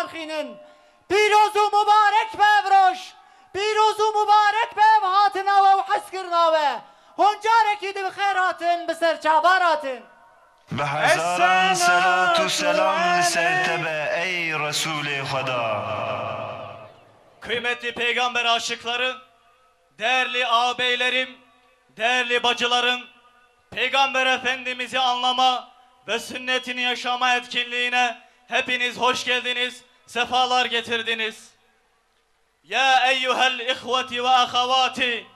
çarxinin. Pirozu mübarek bevroş, pirozu mübarek bev hatına ve haskırna ve honcareki de khairatın beser çabaratın. Ve hazaran salatu selam sertebe ey Resul-i Huda. Kıymetli peygamber aşıkları, değerli ağabeylerim, değerli bacılarım, Peygamber Efendimiz'i anlama ve sünnetini yaşama etkinliğine hepiniz hoş geldiniz, sefalar getirdiniz. Ya eyyuhel ihveti ve ahavati,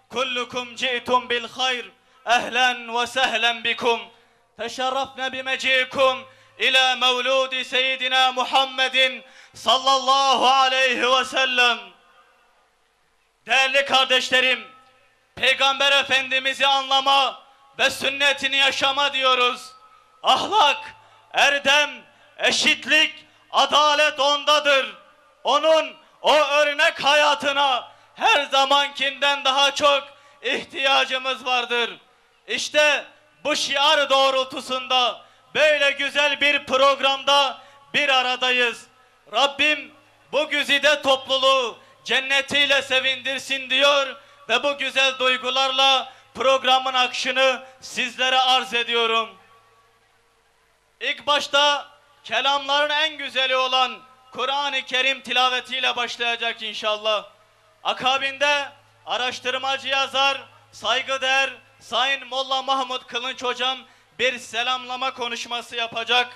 kullukum ci'tum bil hayr, ehlen ve sehlen bikum, teşerrafne bimeci'ikum ila mevludi seyyidina Muhammedin sallallahu aleyhi ve sellem. Değerli kardeşlerim, Peygamber Efendimiz'i anlama ve sünnetini yaşama diyoruz. Ahlak, erdem, eşitlik, adalet ondadır. Onun o örnek hayatına her zamankinden daha çok ihtiyacımız vardır. İşte bu şiar doğrultusunda böyle güzel bir programda bir aradayız. Rabbim bu güzide topluluğu cennetiyle sevindirsin diyor ve bu güzel duygularla programın akışını sizlere arz ediyorum. İlk başta kelamların en güzeli olan Kur'an-ı Kerim tilavetiyle başlayacak inşallah. Akabinde araştırmacı yazar, saygıdeğer Sayın Molla Mahmut Kılınç hocam bir selamlama konuşması yapacak.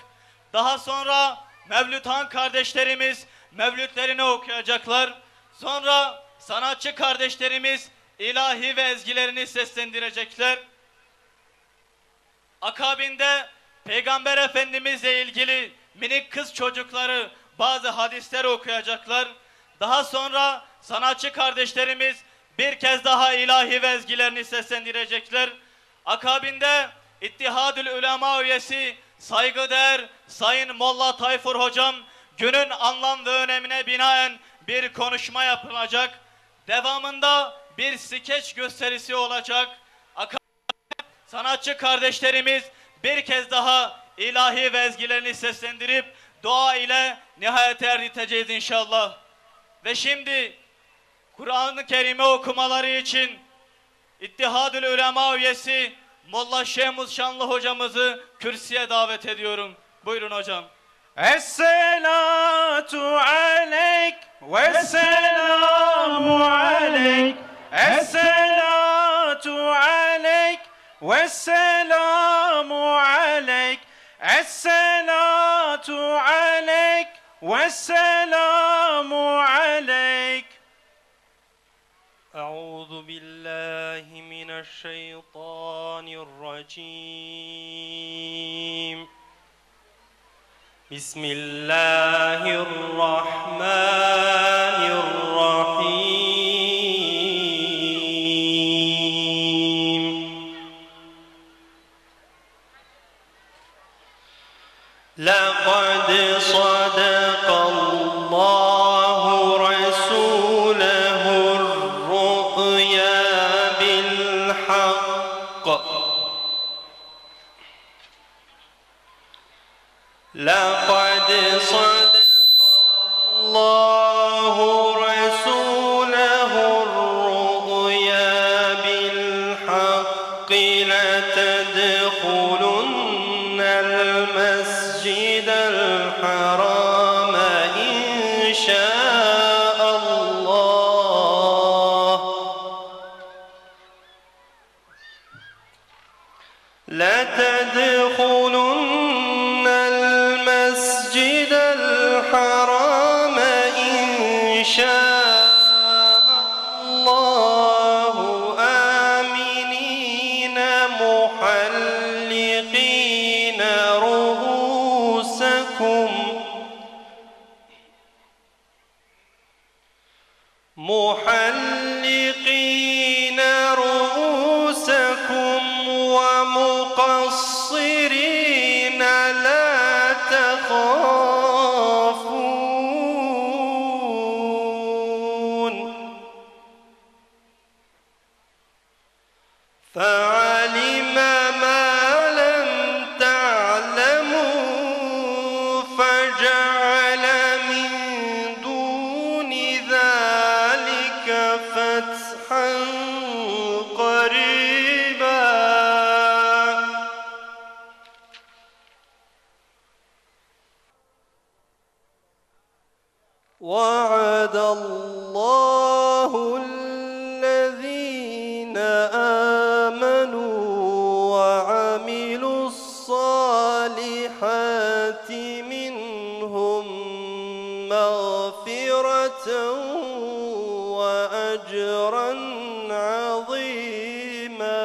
Daha sonra Mevlüthan kardeşlerimiz mevlütlerini okuyacaklar. Sonra sanatçı kardeşlerimiz ilahi ve ezgilerini seslendirecekler. Akabinde Peygamber Efendimizle ilgili minik kız çocukları bazı hadisleri okuyacaklar. Daha sonra sanatçı kardeşlerimiz bir kez daha ilahi ve ezgilerini seslendirecekler. Akabinde İttihadül Ulema üyesi saygıdeğer Sayın Molla Tayfur hocam günün anlam ve önemine binaen bir konuşma yapılacak. Devamında bir skeç gösterisi olacak. Sanatçı kardeşlerimiz bir kez daha ilahi ve ezgilerini seslendirip dua ile nihayete erdirteceğiz inşallah. Ve şimdi Kur'an-ı Kerim'i okumaları için İttihadül Ulema üyesi Molla Şehmuz Şanlı hocamızı kürsüye davet ediyorum. Buyurun hocam. Esselatu aleyk ve selamu aleyk. Esselatu aleyk ve selamu aleyk. Esselatu aleyk ve selamu aleyk. Euzu billahi mineşşeytanirracim. Bismillahirrahmanirrahim. لقد صدق الله رسوله الرؤيا بالحق لقد صدق الله رسوله الرؤيا بالحق لتدخلن المسجد الحرام إن شاء الله لتدخلن المسجد الحرام إن شاء الله آمنين محلقين رؤوسكم ومقصرين لا تخافون فعلم ما لم تعلموا فجعل من وعد الله الذين آمنوا وعملوا الصالحات منهم مغفرة وأجرا عظيما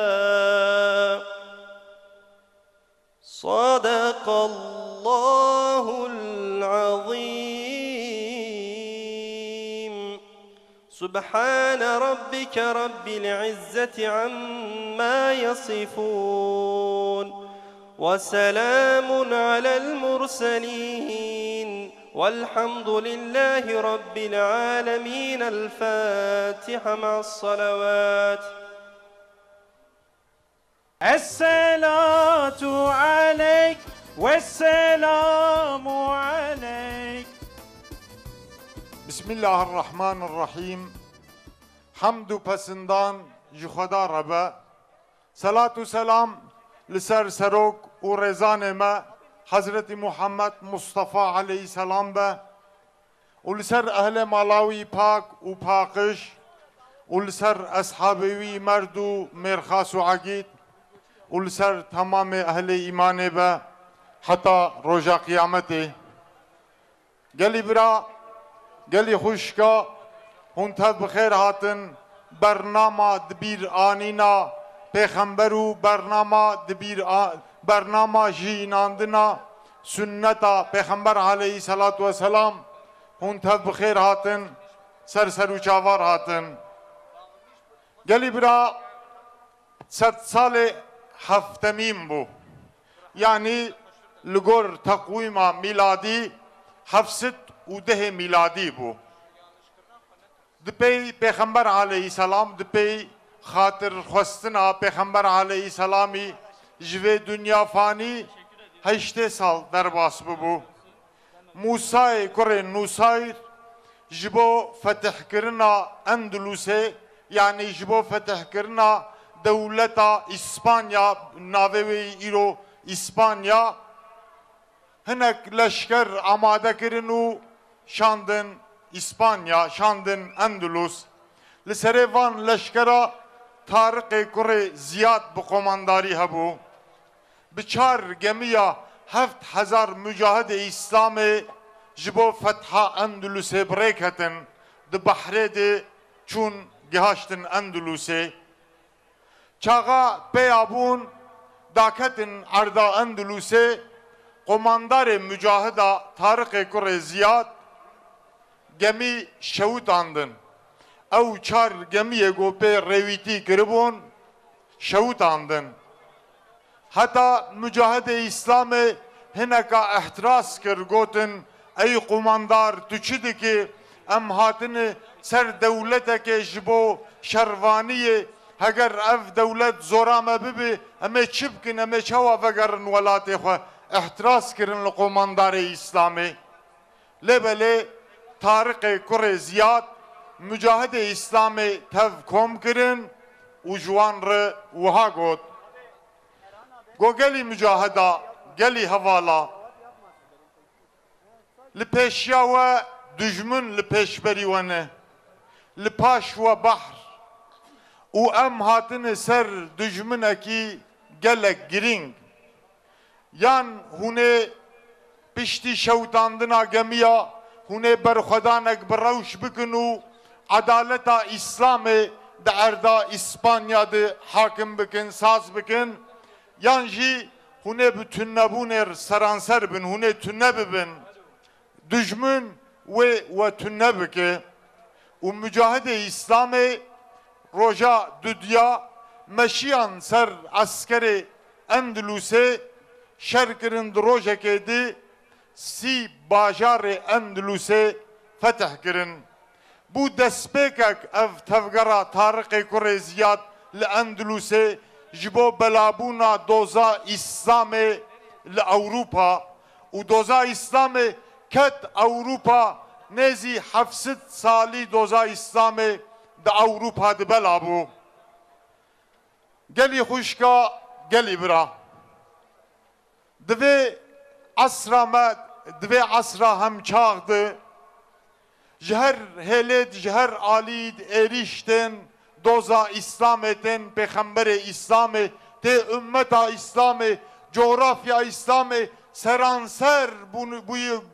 صدق الله العظيم سبحان ربك رب العزة عما يصفون وسلام على المرسلين والحمد لله رب العالمين الفاتحة مع الصلوات الصلاة عليك والسلام عليك. Bismillahirrahmanirrahim. Hamdü pesından jixweda rebe. Salatu selam li ser serok û rêzanê me Hazreti Muhammed Mustafa aleyhisselam be û li ser ehle mala wî pak û paqiş û li ser eshabê wî merd û mêrxas û agît û li ser tamamê ehlê îmanê be heta roja qiyametê. Gelî bira, gelî xuşka, hûn tev bi xêr hatin bernama dibîr anîna pêxember û bernama jî înandina sünneta pêxember aleyhisselatu vesselam hûn tev bi xêr hatin ser û çavar hatin. Gelî bira sed salê heftemîn bû. Yani li gor teqwîma mîladî hevsit û dehê mîladî bû. Di pey pêxember aleyhisselam, di pey xatirxwestina pêxember aleyhisselamî ji vê dunya fanî heştê sal derbas bibû. Musayê kurê Nusayr ji bo fetihkirina Endulusê yani ji bo fetihkirina dewleta İspanya navê wê îro İspanya hinek leşker amade kirin û şandin İspanya, şandin Endulus. Li serê van leşkera Tariqê kurê Ziyad bi komandarî hebû. Bi çar gemiya 7,000 mücahidê İslamê ji bo fetha Endulusê birêk hetin di behrê de çûn gihaştin Endulusê. Çaxa pêya bûn daketin erda Endulusê komandarê mücahida Tariqê kurê Ziyad gemi şewit andin. Ew çar gemiyê gopê rêwîtî kiribûn şewit andin. Heta mücahidê İslamê hineka ehtiras kir gotin ey komandar tu çi dikî em hatine ser dewletekê ji bo şervaniyê heger ev dewlet zora me bibe em ê çi bikin em ê çawa vegerin welatê xwe ehtiras kirin li komandarê İslamê. Lêbelê Tariqê kurê Ziyad mücahidê İslamê tev kom kirin û ji wan re wiha got. Go gelî mücahida, gelî hevala. Li pêşiya we dijmin li pêşberî we ne. Li paş we behr. û em hatine ser dijminekî gelek girîng. Yan hûnê piştî şewitandina gemiya hûnê berxwedanek bi rewş bikin û adaleta İslamê di erda İspanya de hakim bikin, saz bikin. Yan jî hûnê bi tunnebûnê seranser bin, hûnê tunne bibin. Dijmin wê tunne bike. û mücahidê İslamê roja dudiya meşiyan ser askerê Endulusê şer kirin di rojekê de sî bajarê Endulusê fetih kirin. Bu destpêkek ev tevgera Tariqê kurê Ziyad li Endulusê ji bo belabûna doza İslamê li Ewropa û doza İslamê ket Ewropa nêzî 700 salî doza İslamê di Ewropa di bela bû. Gelî xuşka, gelî bira. Divê asra me, divê asra hemçaxdı جهر هلد جهر آلید erişten doza İslam eten Peygamber-i İslam'ı te ümmeta İslam'ı coğrafya İslam'ı seranser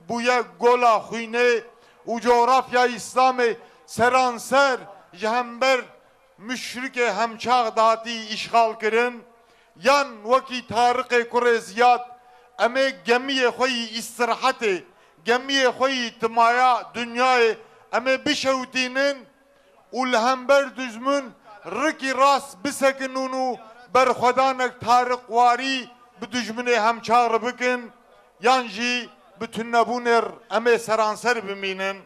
buya gola huyne u coğrafya İslam'ı seranser jehember müşrike hemçağ dati işgal kırın yan vaki Tarık-ı Kureziyat eme gemiye khoyi istirahati gemiye khoyi tımaya dünyayı eme bişevtinin ulhember düzmün riki ras bisekinunu berxudanek Tarık wari bi düzmüne hemçağır bikin yan jî bütün nebuner eme seranser biminin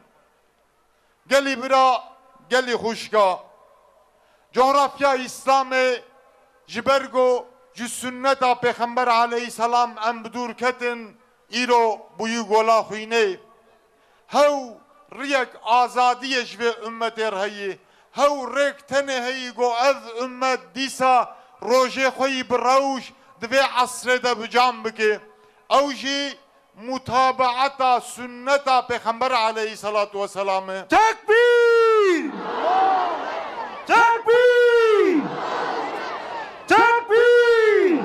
geli bira geli huşka coğrafya İslam'ı jibergo ji sünneta Peygamber aleyhisselam em bidur ketin îro buyu gola xwînê hew riyek azadiye ji vê ümmetê heye hew rêk tenê heyî got ev ümmet dîsa rojê xwe yî bi rewş di vê esrê de bi cam bike ew jî mutabeata sünneta Peygamber aleyhisselatu vesselamê Tekbir! Tekbir! Tekbir!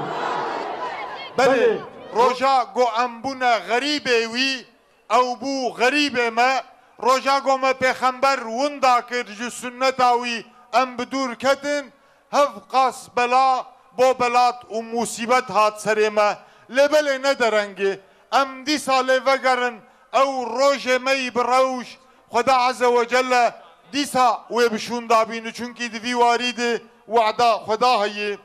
بله روجا گو ام بونه غریبه وی او بو غریبه ما روجا گو ما پیغمبر وندا کر جو سنتا وی ام بدور کتن هف قاس بلا بو بلات و مصیبت هات سره ما لبله ندرنگی ام دی ساله وگرن او روج می بروش خدا عز وجل دیسا و بشوندا بینو چونکی دوی وارید وعدا خدا هیه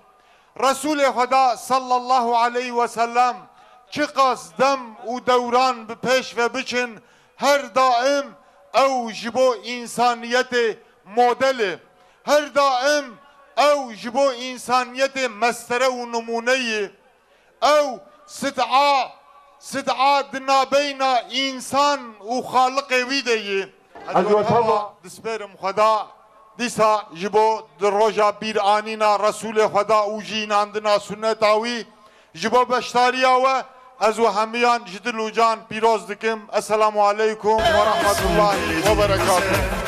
رسول خدا صلی الله علیه و سلم چه قصدم و دوران به پیش و بچن هر دائم او جبو انسانیت مدل هر دائم او جبو انسانیت مستره و نمونه او صدعا دنا بین انسان و خالق ویده از وطبع دسپرم خدا دیسا جبو در روژا بیر آنینا رسول خدا او جیناندنا سنتاوی جبو بشتاریا و از و همیان جدل و جان پیروز دکم السلام علیکم و رحمت الله و برکاته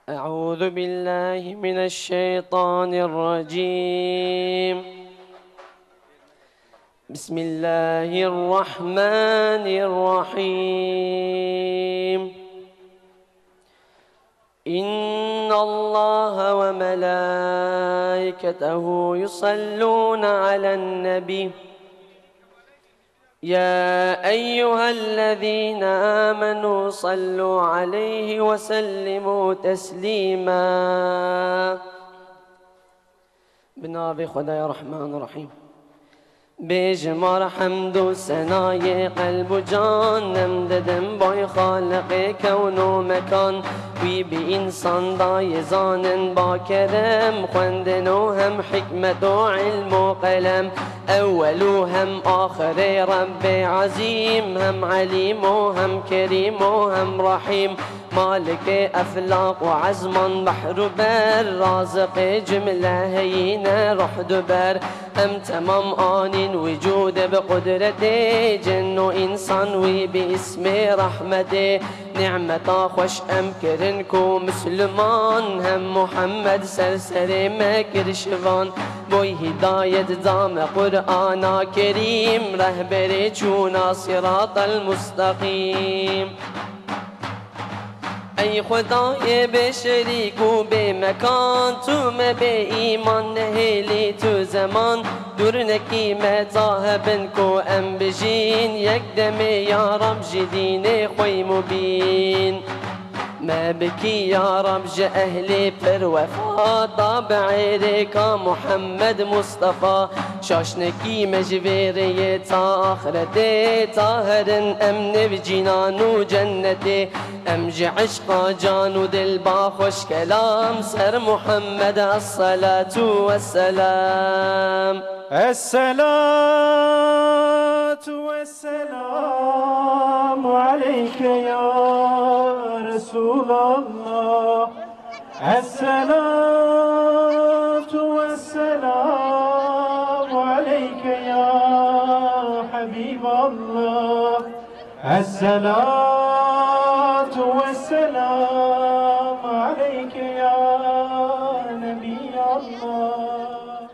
أعوذ بالله من الشيطان الرجيم بسم الله الرحمن الرحيم إن الله وملائكته يصلون على النبي يا أيها الذين آمنوا صلوا عليه وسلموا تسليما بنابي خدای رحمن رحیم بجمار حمد و ثنای قلب و جانم ددم بای خالق کون و مکان وی به انسان دای زانن با کرم خوندن و هم حکمت و علم و قلم اول و هم آخر رب عظیم هم علیم و هم کریم و هم رحیم مالك أفلاق وعزم بحر بر رازق جملة هين رحد بر هم تمام آن وجود بقدرته جن وإنسان وباسم رحمته نعمة خوش أمكرنكو مسلمان هم محمد سرسر مكر شفان بوي هداية دام قرآن كريم رهبر چونا صراط المستقيم ای خدای به شریک و به مکان تو به ایمان نهیلی تو زمان دور نکی متاهبن کو ام بجین یک دم یا رب جدین خوی مبین ما بکی یا رب ج اهلی پر وفا طابع ریکا محمد مصطفى شاشنکی مجویری تا آخرت طاهرن امن بجنان و جنت امج عشق جان و دل با خوش کلام سر محمد الصلاة والسلام الصلاة والسلام عليك يا رسول الله الصلاة والسلام عليك يا حبيب الله الصلاة والسلام عليك يا نبي الله.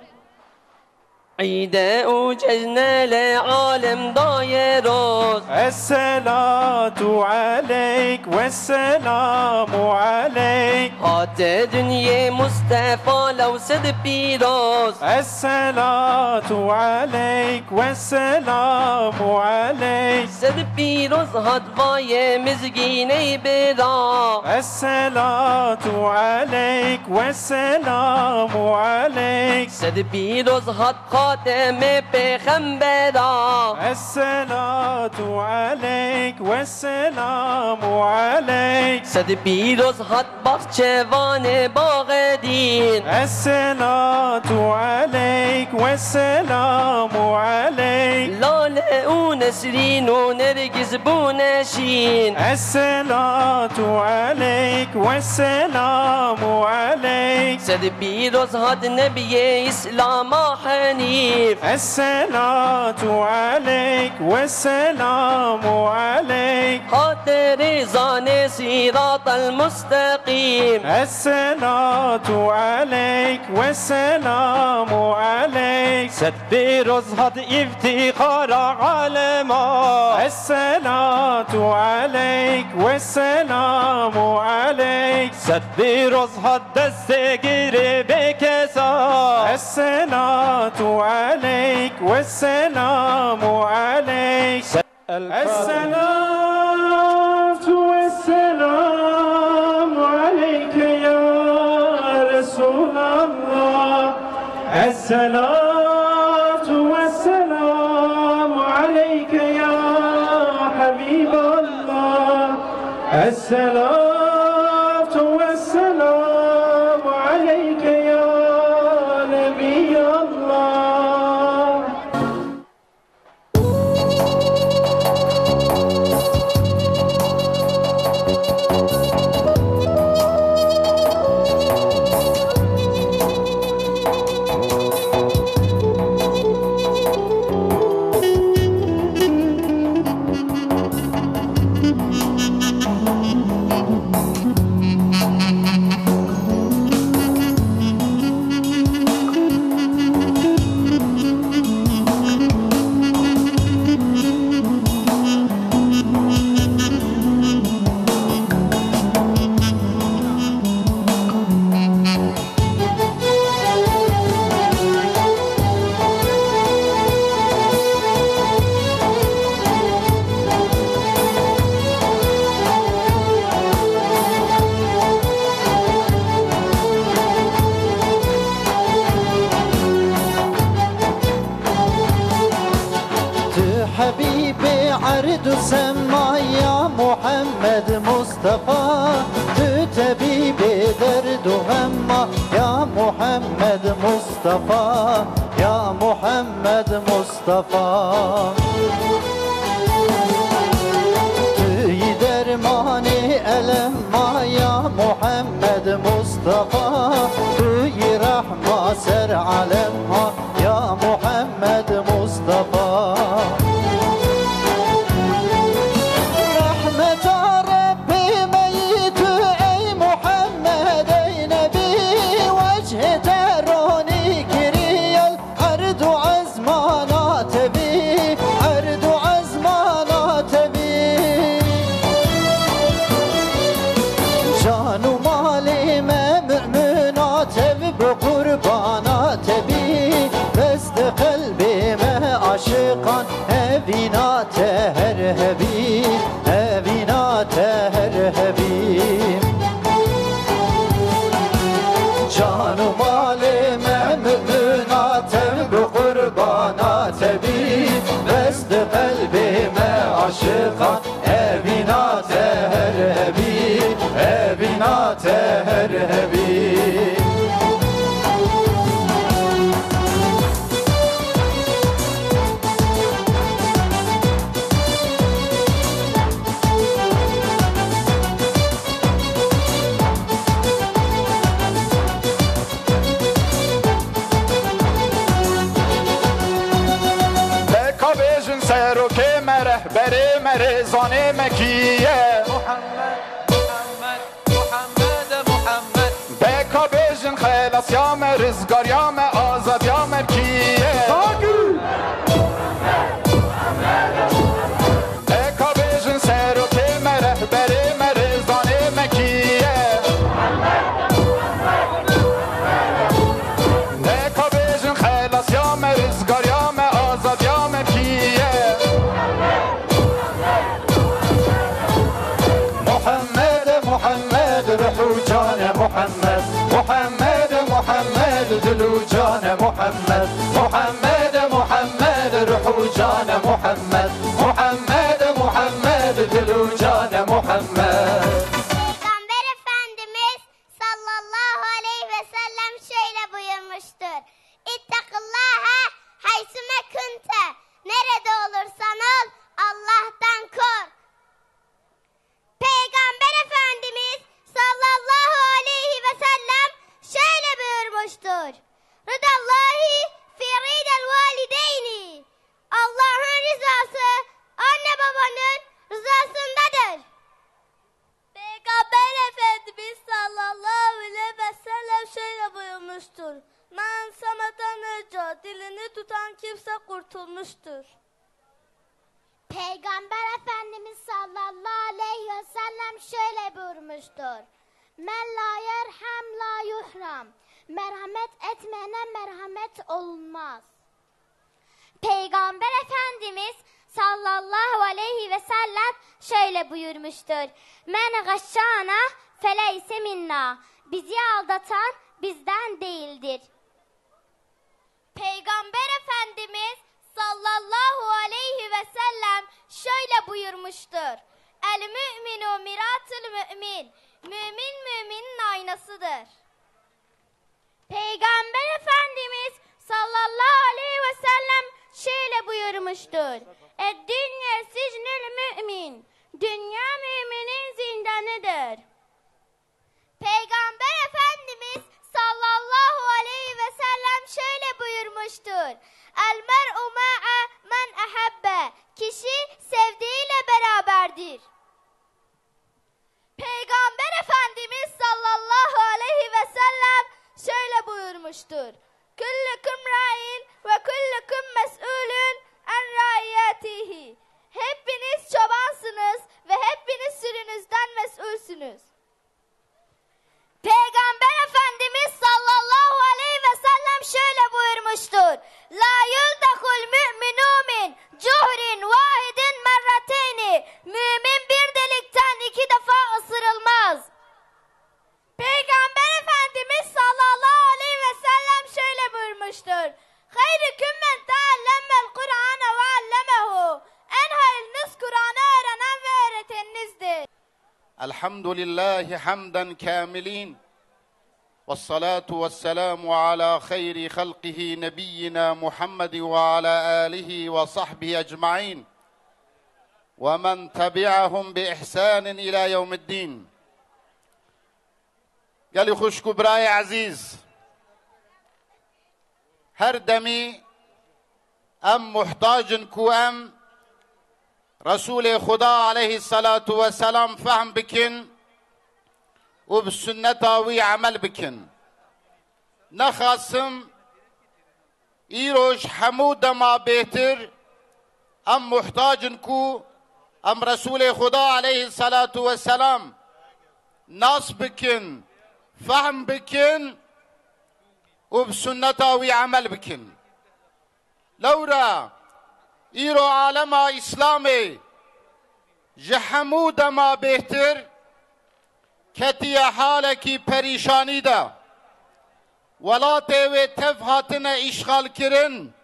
عيد وجزنا لعالم دايروز الصلاة عليك والسلام عليك. هات دنيا مصطفى لو صد بيروز الصلاة عليك والسلام عليك. صد بيروز هات باي مزقيني برا. الصلاة عليك والسلام عليك. صد بيروز هات خاتم بخنبرا. الصلاة عليك والسلام عليك. صد بيروز هات بخشوان باغدين. الصلاة عليك والسلام عليك. لاله ونسرين ونرجس بونشين. الصلاة عليك والسلام عليك. صد بيروز هات نبي إسلام حنيف. الصلاة عليك والسلام عليك. هات رضان صراط المستقيم. الصلاة عليك والسلام عليك. صد بيروز هاد افتخار عالما. الصلاة عليك والسلام عليك. صد بيروز هاد دستگیر بکسا. الصلاة عليك والسلام عليك. الصلاة والسلام عليك يا رسول الله. الصلاة والسلام عليك يا حبيب الله. الصلاة والسلام عليك يا نبي الله. حبيبي عرض وسمع يا محمد مصطفى. تبيبي درد وهمة يا محمد مصطفى. يا محمد مصطفى. درماني ألم ما يا محمد مصطفى. رحمة سر علمها يا محمد مصطفى. رحمة ربي ميت أي محمد أي نبي. وجه تروني كريال عرض عزمانات بي. عرض عزمانات بي. جان ومالي ما مؤمنات بقربانات بي. بس قلبي ما عاشقان هبينات هرهبي. هبينات هرهبي. جان ومالي ما مؤمنات بقربانات بي. بس قلبي ما عاشقان هبينات هرهبي. هبينات هرهبي. سروک مرهبر مرزان مکیه بکا بیجن خلاص یام رزگار یام آزاد یام کیه بکا بیجن سروک مرهبر مرزان مکیه بکا بیجن خلاص یام رزگار یام آزاد یام کیه محمد محمد روح جان محمد محمد محمد دل جان محمد محمد محمد روح جان محمد محمد محمد دل جان محمد. Peygamber Efendimiz sallallahu aleyhi ve sellem şöyle buyurmuştur. İttakillaha haysume kunte. Nerede olursan ol Allah'tan kork. Peygamber Efendimiz sallallahu aleyhi ve sellem şöyle buyurmuştur. Rıdallahi fi ridel valideyni. Allah'ın rızası anne babanın rızasındadır. Peygamber Efendimiz sallallahu aleyhi ve sellem şöyle buyurmuştur. Men samatan önce dilini tutan kimse kurtulmuştur. Peygamber Efendimiz sallallahu aleyhi ve sellem şöyle buyurmuştur. Men la yerham la yuhram. Merhamet etmeyene merhamet olunmaz. Peygamber Efendimiz sallallahu aleyhi ve sellem şöyle buyurmuştur. Men gashşana feleyse minna. Bizi aldatan bizden değildir. Peygamber Efendimiz sallallahu aleyhi ve sellem şöyle buyurmuştur. El müminu miratul mümin. Mümin müminin aynasıdır. Peygamber Efendimiz sallallahu aleyhi ve sellem şöyle buyurmuştur. Dünya sicnül mümin. Dünya müminin zindanıdır. Peygamber Efendimiz sallallahu aleyhi ve sellem şöyle buyurmuştur. El mer'u ma'a men ahabbe. Kişi sevdiğiyle beraberdir. Peygamber Efendimiz sallallahu aleyhi ve sellem şöyle buyurmuştur. Kullukum ra'in ve kullukum mes'ulun en ra'iyatihi. Hepiniz çobansınız ve hepiniz sürünüzden mesulsünüz. Peygamber Efendimiz sallallahu aleyhi ve sellem şöyle buyurmuştur. La yuldakul mü'minu min cuhrin vahidin merrateyni. Mümin bir delikten iki defa ısırılmaz. Peygamber Efendimiz sallallahu aleyhi ve sellem şöyle buyurmuştur. Hayrüküm men teallemmel Kur'ane ve allemehu. En hayırlınız Kur'an'ı öğrenen ve öğreteninizdir. Elhamdülillahi hamden kamilin. والصلاة والسلام على خير خلقه نبينا محمد وعلى آله وصحبه أجمعين ومن تبعهم بإحسان إلى يوم الدين. قال خوش كبراي عزيز هر دمي أم محتاج كو أم رسول خدا عليه الصلاة والسلام فهم بكن وبالسنة وعمل بكن نخاسم إيروش حمود ما بيتر أم محتاج كو أم رسول خدا عليه الصلاة والسلام ناس بكن فهم بكن وبالسنة وعمل بكن لورا إيرو عالم إسلامي جحمود ما بيتر کتی حالکی پریشانی دا ولات و تفهاتن اشغال کرن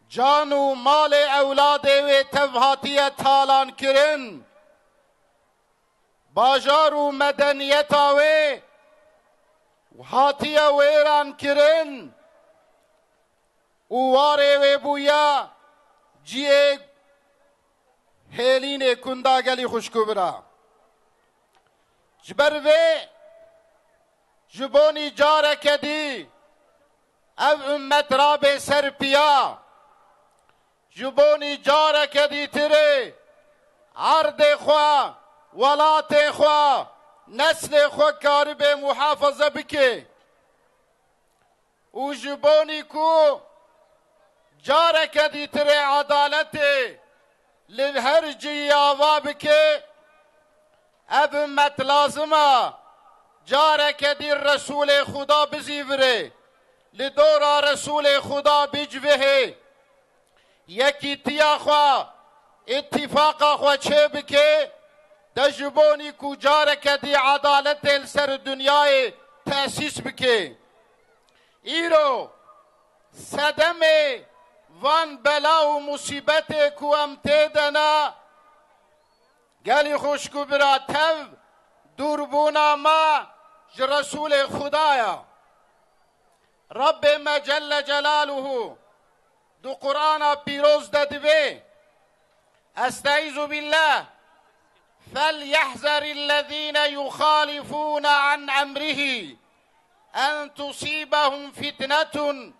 جان و مال اولاد و تفهاتی تالان کرن باجار و مدنیت و هاتی ویران کرن اواره و بویا جیه هیلین کنداگلی خوشکو برا جبر و جبونی جاره کدی او امت را به سر پیا جبونی جارک دیتره عرض خوا ولات خوا نسل خوا کاری به محافظه بکه و جبونی کو جارک دیتره عدالت لهر جی آوا بکه اب مت لازمه جارک دی رسول خدا بزیوره لدورا رسول خدا بجوه یکی تیا خوا اتفاق خوا چه بکه دجبونی کو جارک دی عدالت لسر دنیای تأسیس بکه ایرو صدم وان بلا و مصیبت کو ام تیدنا گلی خوشکو برا تو دوربونا ما رسول خدایا رب ما جل جلاله دو قرآن پیروز دادوه استعیذ بالله فليحذر الذين يخالفون عن امره ان تصيبهم فتنة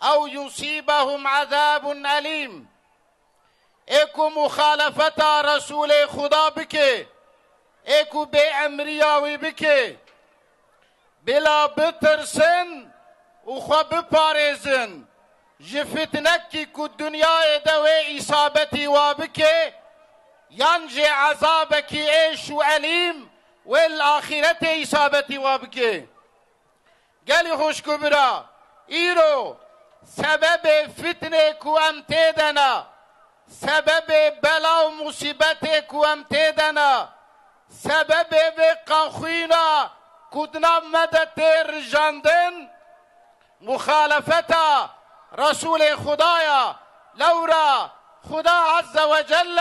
او يصيبهم عذاب علیم ایکو مخالفت رسول خدا بکه ایکو بے امریاوی بکه بلا بترسن و خوا بپارزن جفتنکی کو دنیای دوی اصابتی وابکه ینجی عذابکی ایش و علیم والآخرت اصابتی وابکه گلی خوشکو برا ایرو سبب فتنه کو ام تیدنا سبب بلا و مصیبت کو ام تیدنا سبب قنخوینا کدنا مدت رجاندن مخالفتا رسول خدایا لورا خدا عز و جل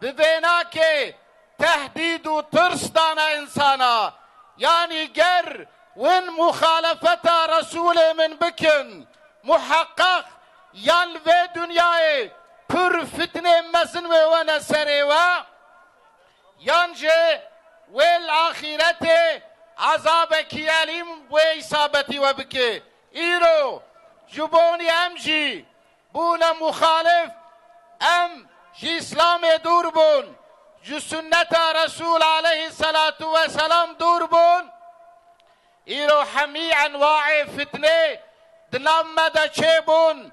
ببینا که تهدید و ترس دانا انسانا یعنی گر وین مخالفتا رسول من بکن محقق یان و دنیای پر فتنه مزن و نسره و یان جه والآخرت عذابکی علیم و اصابتی و بکه ایرو جبونی ام جی بون مخالف ام جی اسلام دور بون جو سنت رسول علیه السلام دور بون ایرو همی انواع فتنه دلم مده چه بون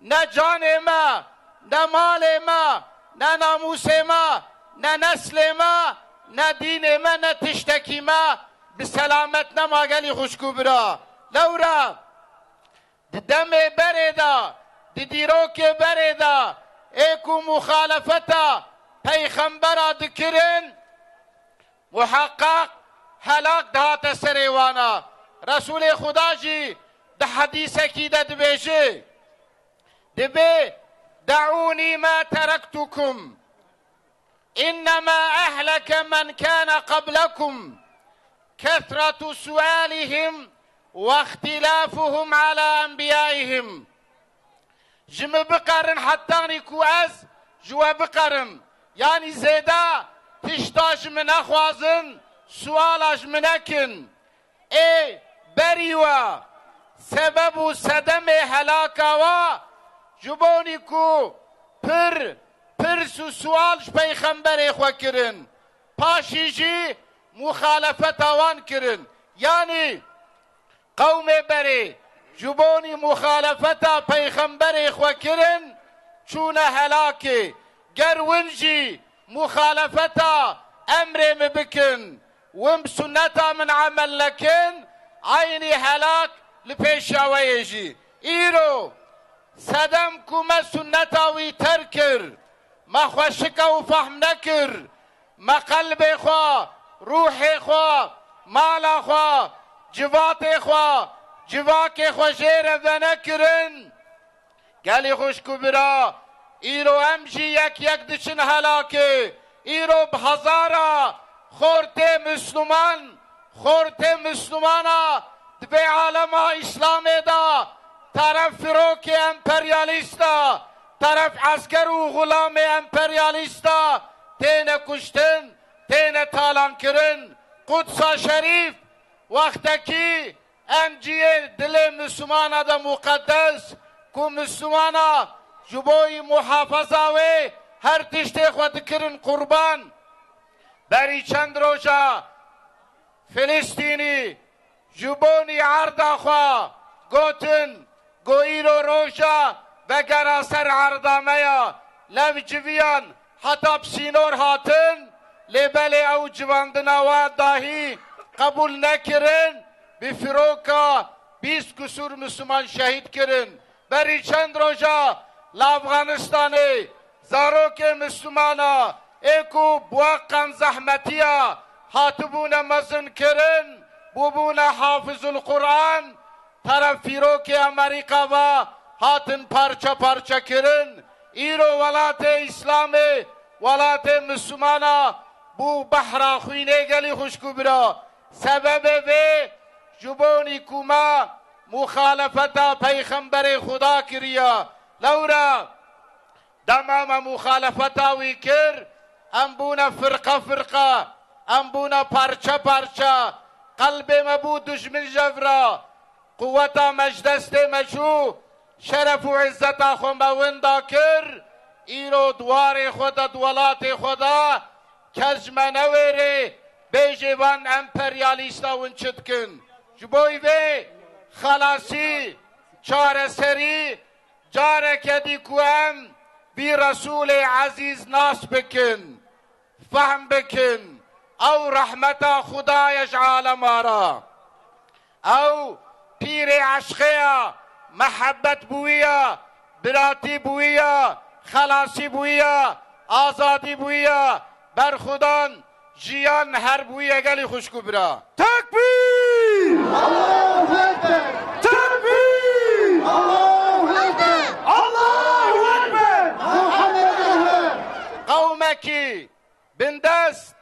نه جان ما نه مال ما نه ناموس ما نه نسل ما نه دین ما نه تشتکی ما بسلامت نما گلی خوشکو برا لورا دم بردا دیروک بردا ایکو مخالفتا پیغمبر دکرن محقق هلاک دهات سریوانا رسول خدا جی ده حدیث کی ده دبیشه دبی دعوني ما تركتكم إنما أهلك من كان قبلكم كثرة سؤالهم واختلافهم على أنبيائهم جم بقرن حتى نكو أز جوا بقرن يعني زيدا تشتاش من أخوازن سوالاش منكن اي بريوا سبب صدم هلاكا و جبونی کو پرس و سوالش پیغمبر خوا کرن پاشی جی مخالفت آوان کرن یعنی قوم بری جبونی مخالفت پیغمبر خوا کرن چون هلاکی گرونجی مخالفت امر مبکن وم سنتا من عمل لکن عینی هلاک لپیشاوی جی ایرو صدم کو ما سنتاوی تر کر ما خوشک و فهم نکر ما قلب خوا روح خوا مال خوا جوات خوا جواک خوا جیر و نکرن گلی خوش کو برا ایرو امجی یک دچن هلاکه ایرو بهزارا خورت مسلمانا دبی عالم اسلام دا طرف فروک امپریالیستا طرف عسکر و غلام امپریالیستا تین کشتن تین تالان کرن قدس شریف وقتی امجی دل مسلمان دا مقدس کو مسلمانا جبوی محافظه و هر تشت خود کرن قربان بری چند روزا فلسطینی جبونی عرض خوا گوتن گویی رو روزا و گراسر عرضامه لم جویان حتی بسینور هاتن لبل او جواندناوات داهی قبول نکرن بفروکا 20 کسور مسلمان شهید کرن بری چند روزا لافغانستانی زاروک مسلمانا ایکو بواقن زحمتیا هاتبون مزن کرن بوبون حافظ القرآن طرف فیروک امریکا و هاتن پارچه پارچه کرن ایرو ولات اسلامی ولات مسلمانا بو بحرا خوینه گلی خوشکو برا سبب وی جبونی کما مخالفتا پیغمبر خدا کریا لورا دمام مخالفتا وی کر ام بونا فرقه فرقه ام بونا پارچه پارچه قلب مبو دشمن جفرا قوتا مجدست مشو شرف و عزتا خمبوندا کر ایرو دوار خدا دولات خدا کجمه نویره بیجوان امپریالیستا ونچت کن جبوی وی خلاصی چار سری جاره کدی کوام بی رسول عزیز ناس بکن فهم بکن او رحمت خدا یجعال مارا او پیر عشقیا محبت بویا براتی بویا خلاصی بویا آزادی بویا بر خدان جیان هر بویا گلی خوشکو برا تکبیر الله اکبر تکبیر الله اکبر الله اکبر محمد قومکی بندست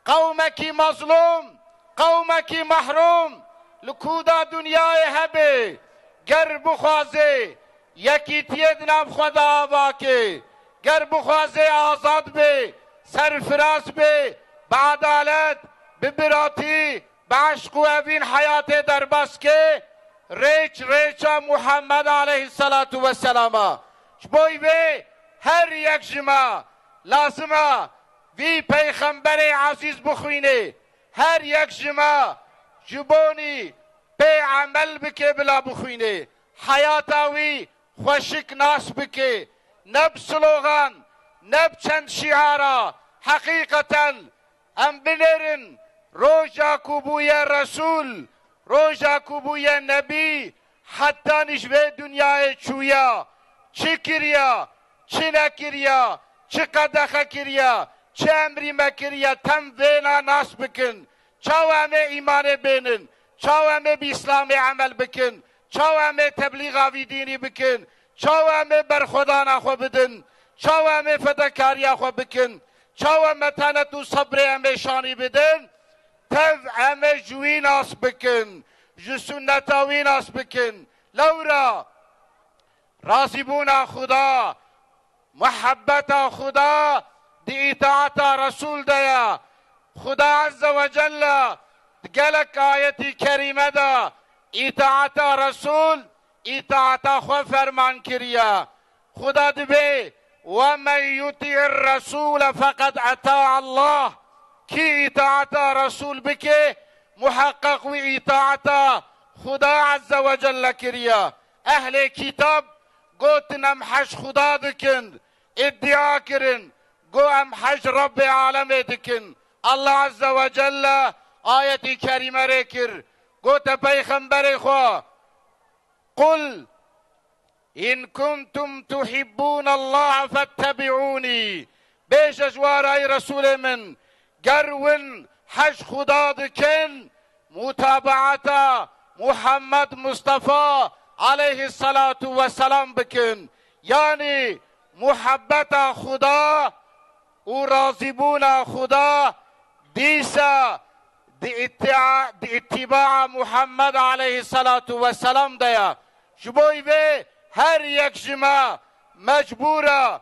قومکی مظلوم قومکی محروم لکودا دنیای هبه گر بخوازه یکی تید نام خدا آواکه گر بخوازه آزاد به سرفراز به بعدالت ببراتی بعشق و اوین حیات در بس که ریچ ریچا محمد علیه السلام شبوی به هر یک جمع لازمه وی پیغمبر عزیز بخوینه هر یک جمع جبونی به عمل بکه بلا بخوینه حیاتاوی خوشک ناس بکه نب سلوغان نب چند شعارا حقیقتا ام بنرن روژا کبوی رسول روژا کبوی نبی حتی نشوه دنیای چویا چی کریا چی نکریا چی قدخه کریا چی امری مکریا تم وینا ناس بکن چاو همه ایمان بینن چاو همه بی اسلام عمل بکن چاو همه تبلیغ آوی دینی بکن چاو همه بر خدا نخوا بدن چاو همه فدکاری خوا بکن چاو همه تنت و صبر همه شانی بدن تف همه جوی ناس بکن جو سنتاوی ناس بکن لورا راضی بونا خدا محبت خدا دی اطاعت رسول دیا خدا عز و جل گلک آیتی کریمه دا اطاعت رسول اطاعت خو فرمان کریا خدا دبی ومن یطیع الرسول فقد اطاع الله کی اطاعت رسول بکه محقق و اطاعت خدا عز و جل کریا اهل کتاب گوتنم حج خدا دکن ادعا کرن گو ام حج رب عالم دکن الله عز و جل آیتی کریمه ری کر گوت پیغمبر خو قل ان کنتم تحبون الله فاتبعونی بیش اجوارای رسول من گرون حج خدا دکن متابعت محمد مصطفى علیه السلام بکن یعنی محبت خدا و راضیبون خدا دیسا دی اتباع محمد علیه السلام دیا شبوی به هر یک جمع مجبورا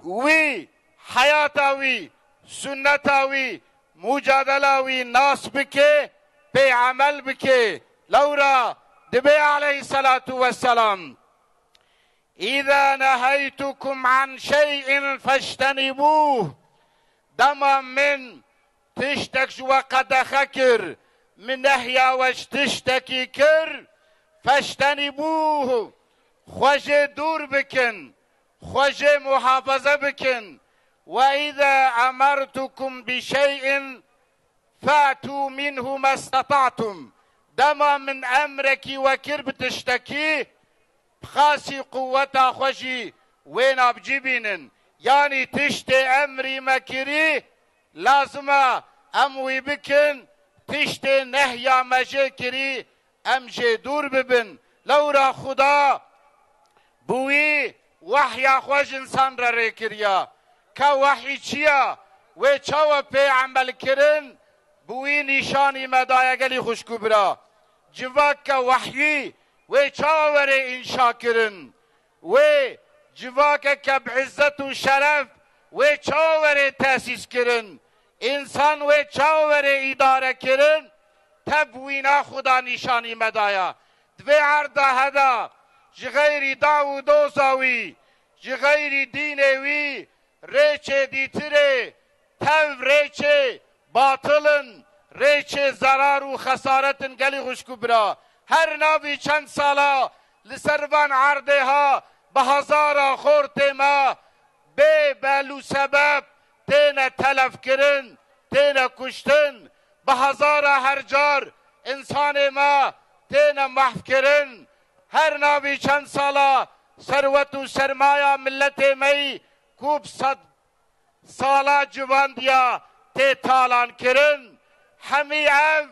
وی حیاتاوی سنتاوی مجادلاوی ناس بکه به عمل بکه لورا دبی علیه السلام اذا نهيتكم عن شيء فاجتنبوه دما من تشتك وقد خكر من نهيا وش تشتكي كر فاجتنبوه خوجه دور بكن خوجه محافظه بكن واذا امرتكم بشيء فاتوا منه ما استطعتم دما من امرك وكر بتشتكي بخاسي قوتا خوشي وين بجيبينن يعني تشتي امري مكري لازم اموي بكن تشتي نهيا مجي كري امجي دور ببن لورا خدا بوي وحيا خوش انسان را ريكريا كا وحي چيا و چاوا پي عمل کرن بوي نشاني مدايا گلي خوشكو برا جواك كا وحيي و چاوا وري انشا کرن و جواك كا بعزت و شرف و چاوا وري تاسيس کرن انسان و چاوا وري اداره کرن تبوينا خدا نشاني مدايا دوي عرضا هدا جغيري داو دوزاوي جغيري دينوي ريچه ديتره تv ريچه باطلن ريچه zarar و خسارتن گلی خوشکو برا هر ناوی چند سالا لسروان عرضه ها به هزارا خورت ما به بلو سبب تینا تلف کرن تینا کشتن به هزارا هر جار انسان ما تینا محو کرن هر ناوی چند سالا ثروت و سرمایه ملت می کوب صد سالا جوان دیا تی تالان کرن همی او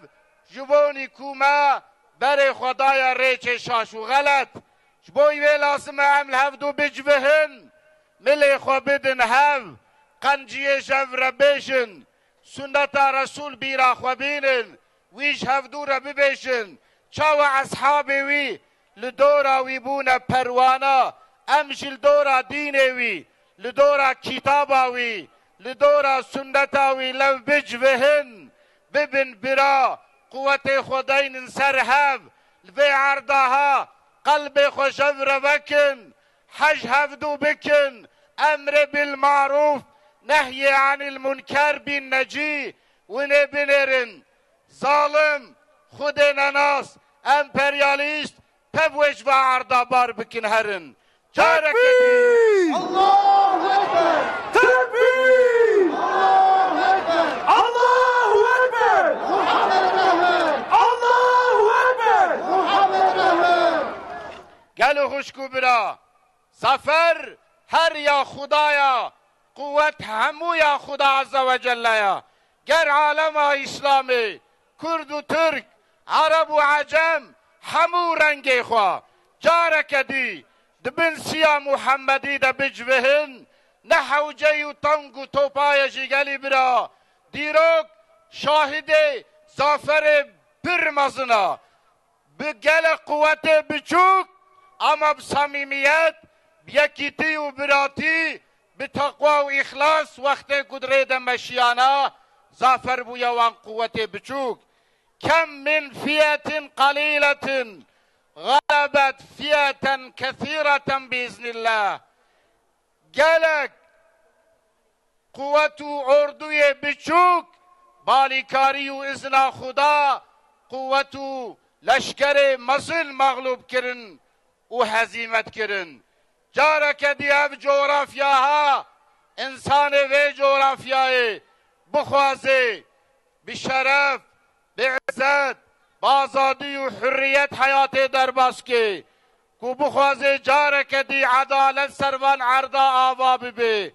جوانی کوما بر خدای ریچ شاشو غلط جبوی وی لازم عمل هفدو بجوهن ملی خوابدن هف قنجی جور بیشن سنت رسول بیرا خوابینن ویش هفدو را ببیشن چاو اصحابی وی لدورا ويبونا پروانا امشل دورا دينوي لدورا كتاباوي لدورا سنتاوي لو بجوهن ببن برا قوة خدين سرهب لفي عرضها قلب خشفر بكن حج هفدو بكن امر بالمعروف نهي عن المنكر بالنجي ونبنرن ظالم خدنا ناس امپرياليست تبوش و عرضا بار بکن هرن تکبیر الله اکبر تکبیر الله اکبر الله اکبر محمد رهبر الله اکبر محمد رهبر گلو خوشکو برا ظفر هر یا خدایا قوت همو یا خدا عز و جل گر عالم اسلامی کرد و ترک عرب و عجم همو رنگی خواه جارک دی دبن سیا محمدی دا بجوهن نحو جی و تنگ و توپای جیگلی برا دیروک شاهد زافر برمزنا بگل قوت بچوک اما بصمیمیت بیکیتی و براتی بتقوی و اخلاص وقت قدرت مشیانا زافر بویا وان قوت بچوک كم من فئة قليلة غلبت فئة كثيرة بإذن الله قالك قوة اردوی بچوک بالیکاری و اذن خدا قوة لشکر مصل مغلوب کرن و هزیمت کرن جارک دیاب جغرافیاها انسان و جغرافیای بخوازه بشرف بعزت بازادی و حریت حیات در باس که کو بخوازه جارک دی عدالت سروان عرضا آوا ببه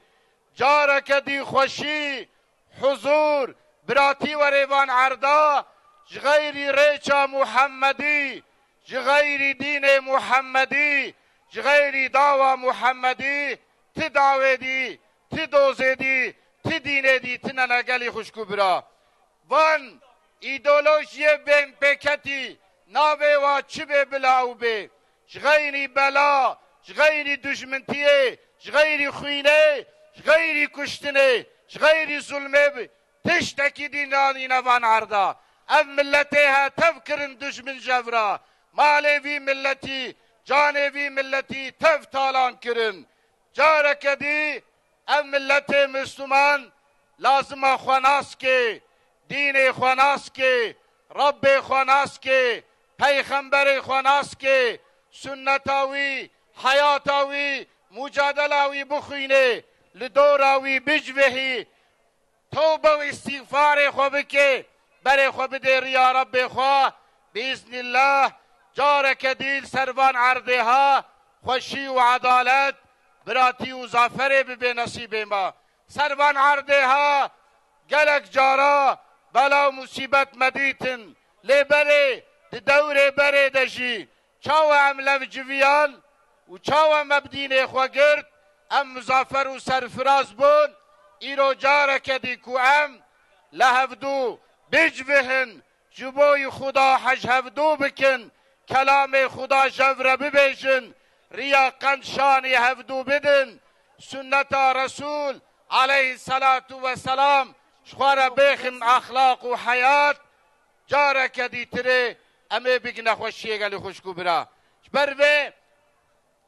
جارک دی خوشی حضور براتی و ریوان عرضا جغیری ریچا محمدی جغیری دین محمدی جغیری داوا محمدی تی داوه دی تی دوزه دی تی دینه دی تی ننگلی خوشکو برا وان ایدولوژی بین پکتی ناوه و چی به بلاو به جغیری بلا جغیری دشمنتیه جغیری خوینه جغیری کشتنه جغیری ظلمه تشتکی دینانی نوان عرضا ام ملتی ها تفکرن دشمن جورا مالوی ملتی canevi milleti tevtalan kirin. Careke di ev milleti Müslüman lazıma xwanas ki, dini xwanas ki, Rabbi xwanas ki, Peygamberi xwanas ki, sünnetavi, hayatavi, mücadelavi buxine, lidoravi bicvehi, tövbe ve istiğfarı xwe bike, berê xwe bidê riya Rabbê xwe, biiznillah, careke dîl servan erdê ha, xweşî û edalet, biratî û zaferê bibe nesîbê me. Servan erdê ha, gelek cara, bela û musîbet me dîtin, lê berê, di dewrê berê de jî, çawa em lev civiyan, û çawa me bi dînê xwe girt, em muzafer û serfiraz bûn, îro careke dî ku em lehevdû bicvihin, ji boî Xuda hejhevdû bikin, kelamê Xuda jevre bibêjin, riya qend şanî hevdû bidin, sünneta Resul aleyhissalatu vesselam ji xwe re bêxin axlaq û hayat, careke dîtirê em ê bigine xweşiyê gelî xuşkû bira. Ji ber vê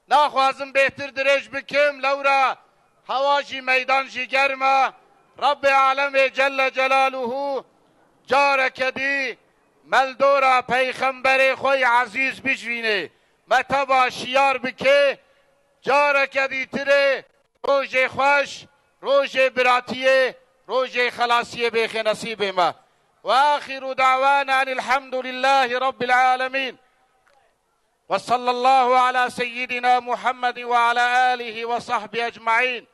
naxwazim bêhtir dirêj bikim, lewra hewa jî meydan jî germ e, Rabbê alemê Celle Celaluhu careke dî meldora Peyxemberê xwe ezîz bijvîne, me teba şiyar bike, careke dîtirê rojê xweş, rojê biratiyê, rojê xelasiyê bêxe nesîbê me. Ve axiru da'vana enilhamdülillahi rabbil alemin. Ve sallallahu ala seyyidina Muhammedin ve ala alihi ve sahbihi ecma'in.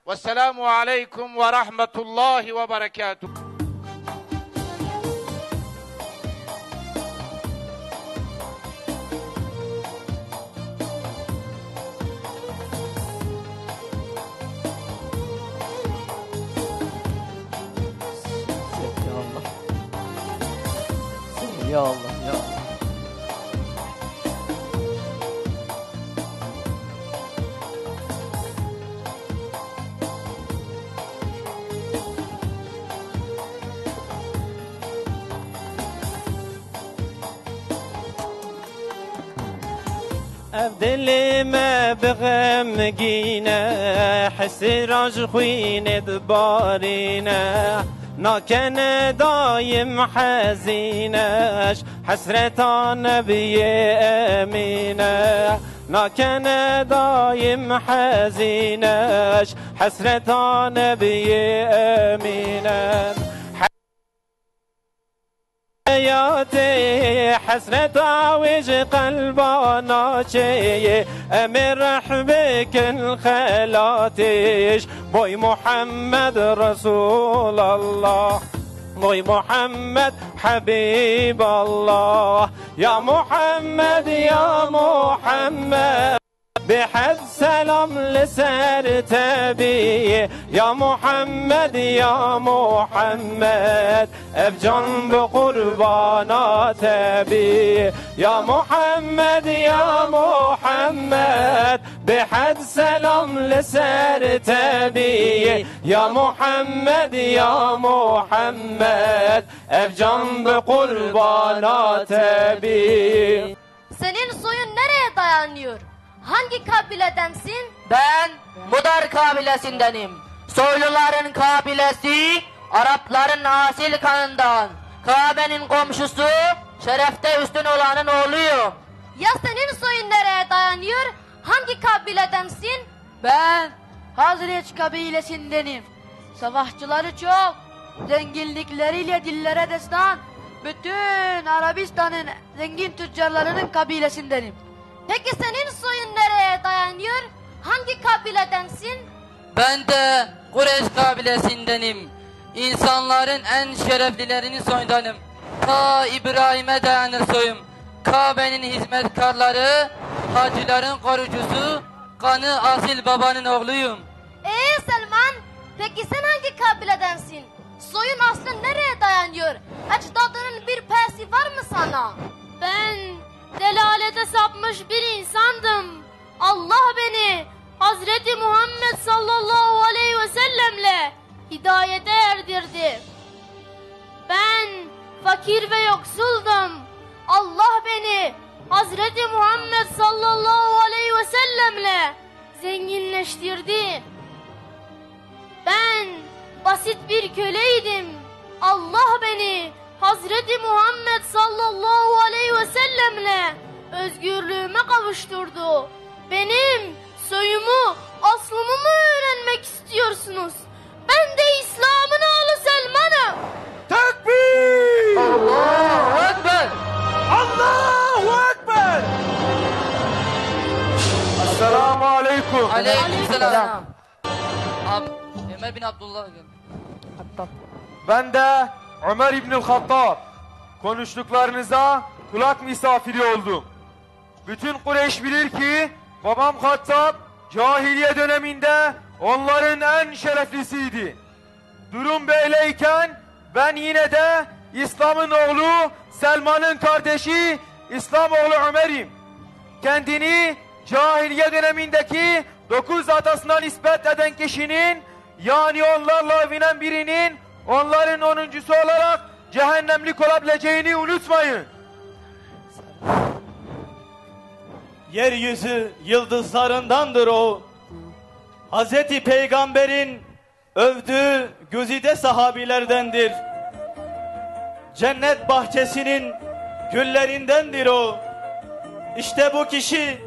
Vesselamu aleyküm ve rahmetullahi ve berekatuhu. Ya Allah, ya Allah. اف دل ما بغمگینه حسی راج خوین دبارینه ناکن دایم حزینش حسرتا نبی امینه ناکن دایم حزینش حسرتا نبی امینه حياتي حسرة عوج قلبانا شيء أمر بك الخلاتيش بوي محمد رسول الله بوي محمد حبيب الله يا محمد يا محمد بحد سلام لسر تبي يا محمد يا محمد افجان بقربانات بي يا محمد يا محمد بحد سلام لسر تبي يا محمد يا محمد افجان بقربانات بي. Senin soyun nereye dayanıyor? Hangi kabiledensin? Ben Mudar kabilesindenim. Soyluların kabilesi Arapların asil kanından. Kabe'nin komşusu, şerefte üstün olanın oğluyum. Ya senin soyun nereye dayanıyor? Hangi kabiledensin? Ben Hazreç kabilesindenim. Savaşçıları çok, zenginlikleriyle dillere destan, bütün Arabistan'ın zengin tüccarlarının kabilesindenim. Peki senin soyun nereye dayanıyor? Hangi kabiledensin? Ben de Kureyş kabilesindenim. İnsanların en şereflilerinin soyundanım. Ta İbrahim'e dayanır soyum. Kabe'nin hizmetkarları, hacıların korucusu, kanı asil babanın oğluyum. Selman, peki sen hangi kabiledensin? Soyun aslı nereye dayanıyor? Ecdadının bir pesi var mı sana? Ben delalete sapmış bir insandım. Allah beni Hazreti Muhammed sallallahu aleyhi ve sellemle hidayete erdirdi. Ben fakir ve yoksuldum. Allah beni Hazreti Muhammed sallallahu aleyhi ve sellemle zenginleştirdi. Ben basit bir köleydim. Allah beni Hazreti Muhammed sallallahu aleyhi ve sellemle özgürlüğüme kavuşturdu. Benim soyumu, aslımı mı öğrenmek istiyorsunuz? Ben de İslam'ın oğlu Selman'ım. Tekbir! Allahu Ekber! Allahu Ekber! Esselamu aleyküm. Aleykümselam. Ömer bin Abdullah geldi. Ben de Ömer İbnül Hattab. Konuştuklarınıza kulak misafiri oldum. Bütün Kureyş bilir ki babam Hattab cahiliye döneminde onların en şereflisiydi. Durum böyleyken ben yine de İslam'ın oğlu Selman'ın kardeşi İslamoğlu Ömer'im. Kendini cahiliye dönemindeki 9 atasına nispet eden kişinin, yani onlarla övünen birinin onların 10'uncusu olarak cehennemlik olabileceğini unutmayın. Yeryüzü yıldızlarındandır o. Hazreti Peygamber'in övdüğü güzide sahabilerdendir. Cennet bahçesinin güllerindendir o. İşte bu kişi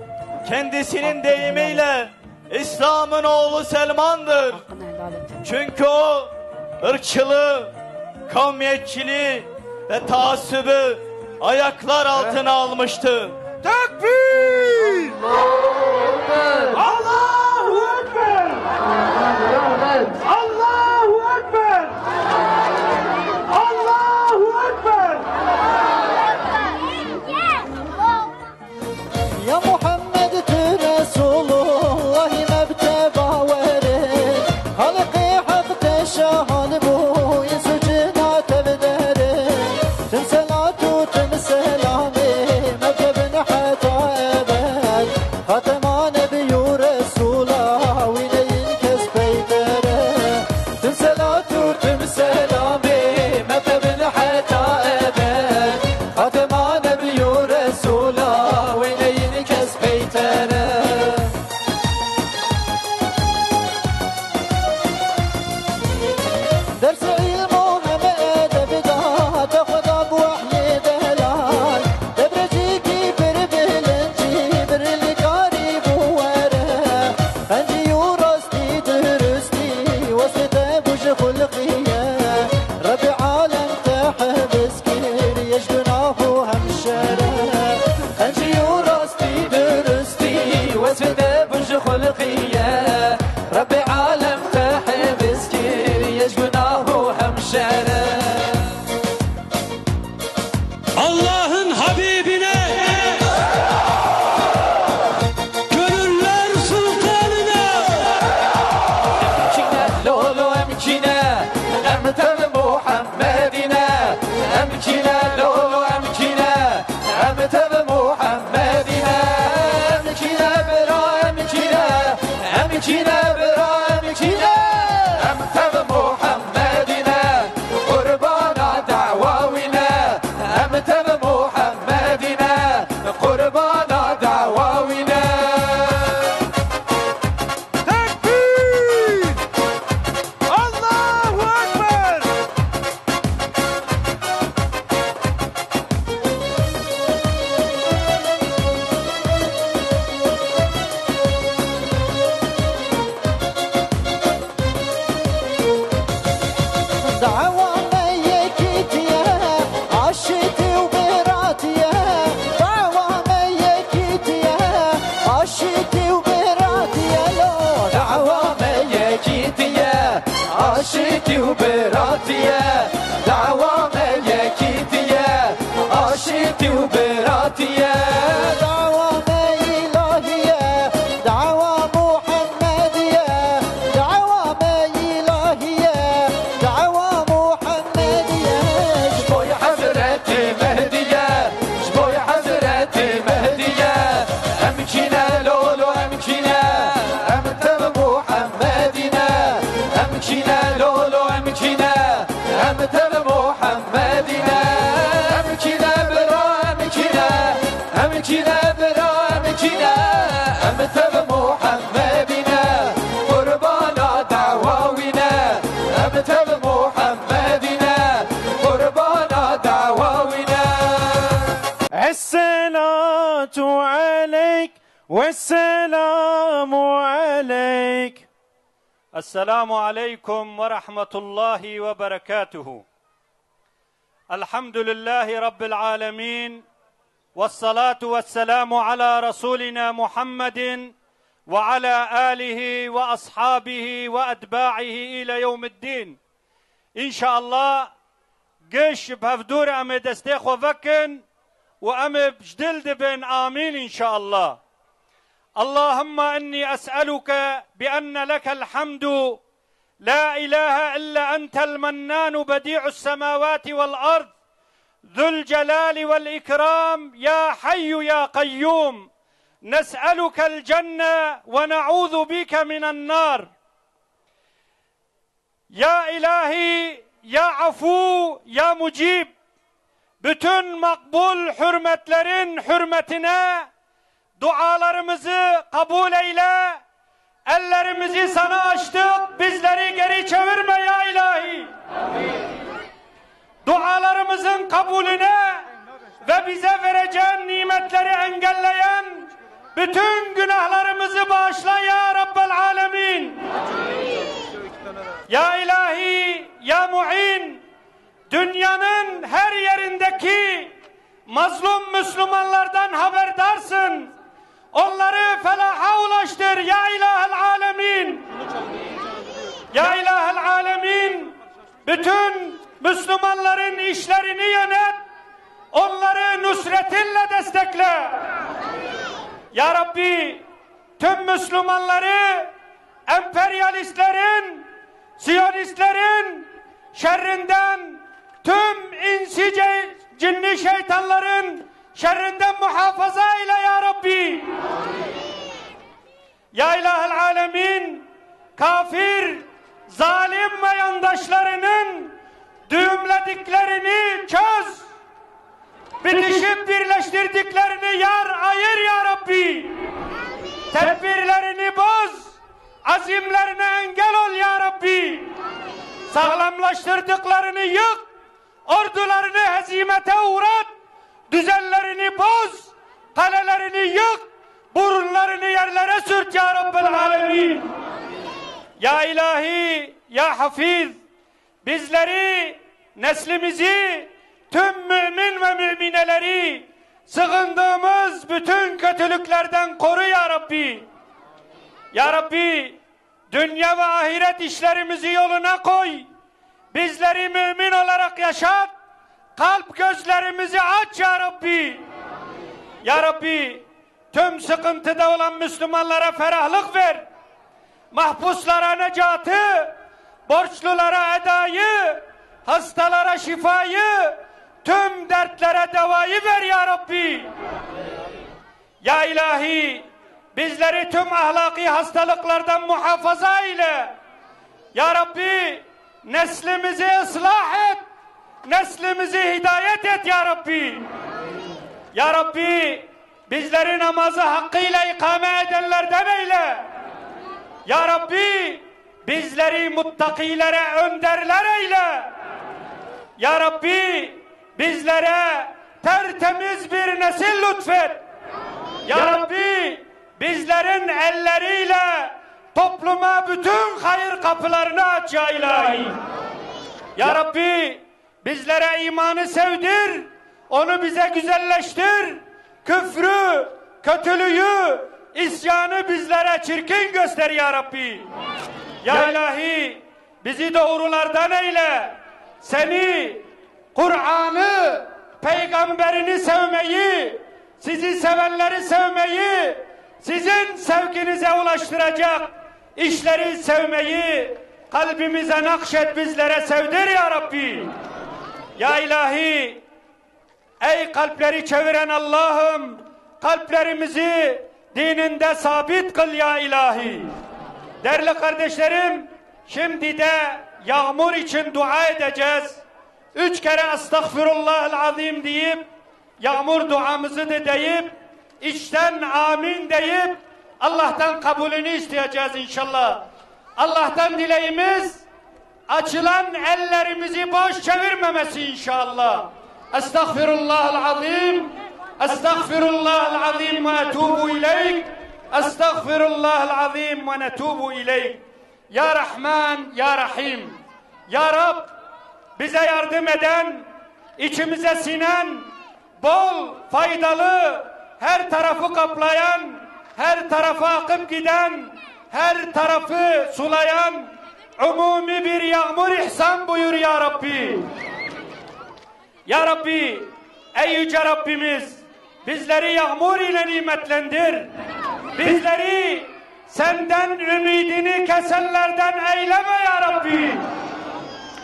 kendisinin deyimiyle İslam'ın oğlu Selman'dır. Çünkü o ırkçılığı, kavmiyetçiliği ve taassubu ayaklar altına almıştı. Tekbir! Allahu Ekber! Allahu Ekber! Allahu Ekber! Ya Muhammed tu Resulullah mebteba verin Halkı hak teşahan bu insucuna tevderin Tüm salatu tüm selami mebtebin hata ebed Hatema nebiyyü Resulullah vineyin kes peydere Tüm salatu tüm selami mebtebin hata ebed Hatema nebiyyü Resulullah vineyin kes peydere درس علم همه دبدا تاخد بوحي دلال دبرجي كبر بلنجي بر القاري بوره انجي ورستي درستي وسط بوش خلقيه ربي عالم تحبس كير يجبناه همشره انجي ورستي درستي وسط بوش خلقيه ربي عالم تحبس كير يجبناه همشره Allah'ın Habibine, gönüller sultanına. لولو امكينا امتن محمدنا امكينا لولو امكينا امتن محمدنا امكينا برا امكينا امكينا برا امكينا امتن محمدنا قربان دعواونا امتن محمدنا قربان دعواونا Tekbir! Allahu Ekber! دعوة ميكيتيا عشتي وبراتيا دعوة ميكيتيا عشتي وبراتيا لو دعوة ميكيتيا عشتي وبراتيا دعوة ميكيتيا عشتي وبراتيا دعوة إلهية دعوة محمدية دعوة إلهية دعوة محمدية شبوي حضرة مهدية شبوي حضرة مهدية أمكينا لولو أمكينا أمتم محمدنا أمكينا لولو أمكينا أمتم محمدنا أمكينا برا أمكينا أمكينا والسلام عليك. السلام عليكم ورحمة الله وبركاته. الحمد لله رب العالمين، والصلاة والسلام على رسولنا محمد وعلى آله وأصحابه وأتباعه إلى يوم الدين. إن شاء الله قش بهفدور أمي دستيخ وفكن وأمي بجدلد بن آمين إن شاء الله. اللهم إني أسألك بأن لك الحمد لا إله إلا أنت المنان بديع السماوات والأرض ذو الجلال والإكرام يا حي يا قيوم، نسألك الجنة ونعوذ بك من النار. Ya ilahi, ya afu, ya mucib, bütün makbul hürmetlerin hürmetine dualarımızı kabul eyle. Ellerimizi sana açtık, bizleri geri çevirme ya ilahi. Dualarımızın kabulüne ve bize vereceğin nimetleri engelleyen bütün günahlarımızı bağışla ya Rabbel Alemin. Ya ilahi, ya mu'in, dünyanın her yerindeki mazlum Müslümanlardan haberdarsın. Onları felaha ulaştır ya ilahel alemin. Ya ilahel alemin, bütün Müslümanların işlerini yönet, onları nusretinle destekle. Ya Rabbi, tüm Müslümanları emperyalistlerin, Siyonistlerin şerrinden, tüm insi cinni şeytanların şerrinden muhafaza eyle ya Rabbi. Ya ilahel alemin, kafir, zalim ve yandaşlarının düğümlediklerini çöz. Bitişip birleştirdiklerini yar ayır ya Rabbi. Tedbirlerini boz. Azimlerine engel ol ya Rabbi. Sağlamlaştırdıklarını yık. Ordularını hezimete uğrat. Düzenlerini boz. Kalelerini yık. Burunlarını yerlere sürt ya Rabbel Alemin. Ya ilahi, ya hafiz, bizleri, neslimizi, tüm mümin ve mümineleri sığındığımız bütün kötülüklerden koru ya Rabbi. Ya Rabbi, dünya ve ahiret işlerimizi yoluna koy. Bizleri mümin olarak yaşat. Kalp gözlerimizi aç ya Rabbi. Ya Rabbi, tüm sıkıntıda olan Müslümanlara ferahlık ver. Mahpuslara necatı, borçlulara edayı, hastalara şifayı, tüm dertlere devayı ver ya Rabbi. Ya ilahi, bizleri tüm ahlaki hastalıklardan muhafaza eyle. Ya Rabbi, neslimizi ıslah et. Neslimizi hidayet et ya Rabbi. Ya Rabbi, bizleri namazı hakkıyla ikame edenlerden eyle. Ya Rabbi, bizleri muttakilere önderler eyle. Ya Rabbi, bizlere tertemiz bir nesil lütfet. Ya Rabbi, bizlerin elleriyle topluma bütün hayır kapılarını aç ya ilahi. Ya Rabbi, bizlere imanı sevdir, onu bize güzelleştir. Küfrü, kötülüğü, isyanı bizlere çirkin göster ya Rabbi. Ya ilahi, bizi doğrulardan eyle. Seni, Kur'an'ı, peygamberini sevmeyi, sizi sevenleri sevmeyi, sizin sevginize ulaştıracak işleri sevmeyi kalbimize nakşet, bizlere sevdir ya Rabbi. Ya ilahi, ey kalpleri çeviren Allah'ım, kalplerimizi dininde sabit kıl ya ilahi. Değerli kardeşlerim, şimdi de yağmur için dua edeceğiz. 3 kere estağfirullahal azim deyip, yağmur duamızı da deyip, içten amin deyip, Allah'tan kabulünü isteyeceğiz inşallah. Allah'tan dileğimiz, açılan ellerimizi boş çevirmemesi inşallah. Estağfirullahal azim, estağfirullahal azim ve etubu ileyk. Estağfirullahal azim ve netubu ileyh. Ya Rahman, Ya Rahim. Ya Rab, bize yardım eden, içimize sinen, bol, faydalı, her tarafı kaplayan, her tarafa akıp giden, her tarafı sulayan, umumi bir yağmur ihsan buyur Ya Rabbi. Ya Rabbi, ey yüce Rabbimiz, bizleri yağmur ile nimetlendir. Bizleri senden ümidini kesenlerden eyleme Ya Rabbi.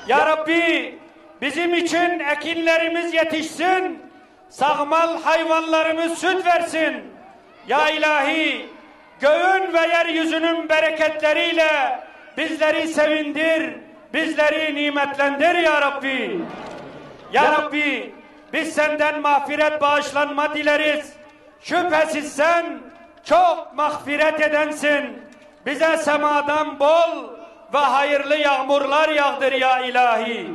Ya Rabbi, bizim için ekinlerimiz yetişsin, sağmal hayvanlarımız süt versin. Ya ilahi, göğün ve yeryüzünün bereketleriyle bizleri sevindir, bizleri nimetlendir Ya Rabbi. Ya Rabbi, biz senden mağfiret bağışlanma dileriz. Şüphesiz sen çok mağfiret edensin. Bize semadan bol ve hayırlı yağmurlar yağdır Ya ilahi.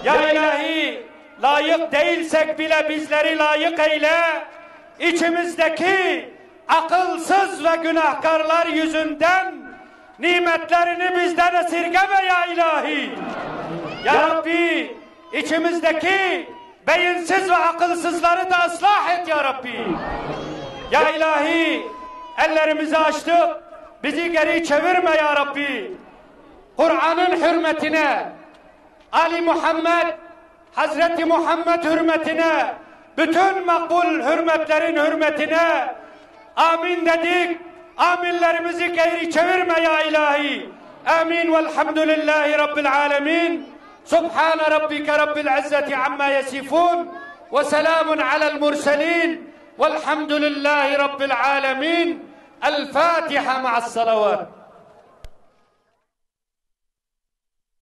Ya ilahi, layık değilsek bile bizleri layık eyle. İçimizdeki akılsız ve günahkarlar yüzünden nimetlerini bizden esirgeme Ya ilahi. Ya Rabbi, içimizdeki beyinsiz ve akılsızları da ıslah et Ya Rabbi. Ya ilahi, ellerimizi açtık, bizi geri çevirme Ya Rabbi. Kur'an'ın hürmetine, Ali Muhammed, Hazreti Muhammed hürmetine, bütün makbul hürmetlerin hürmetine amin dedik. Aminlerimizi geri çevirme Ya ilahi. Amin velhamdülillahi Rabbil alemin. Subhane rabbike rabbil izzeti amma yasifun ve selamun alel murselin velhamdülillahi Rabbil alemin. El Fatiha ma'as salavat.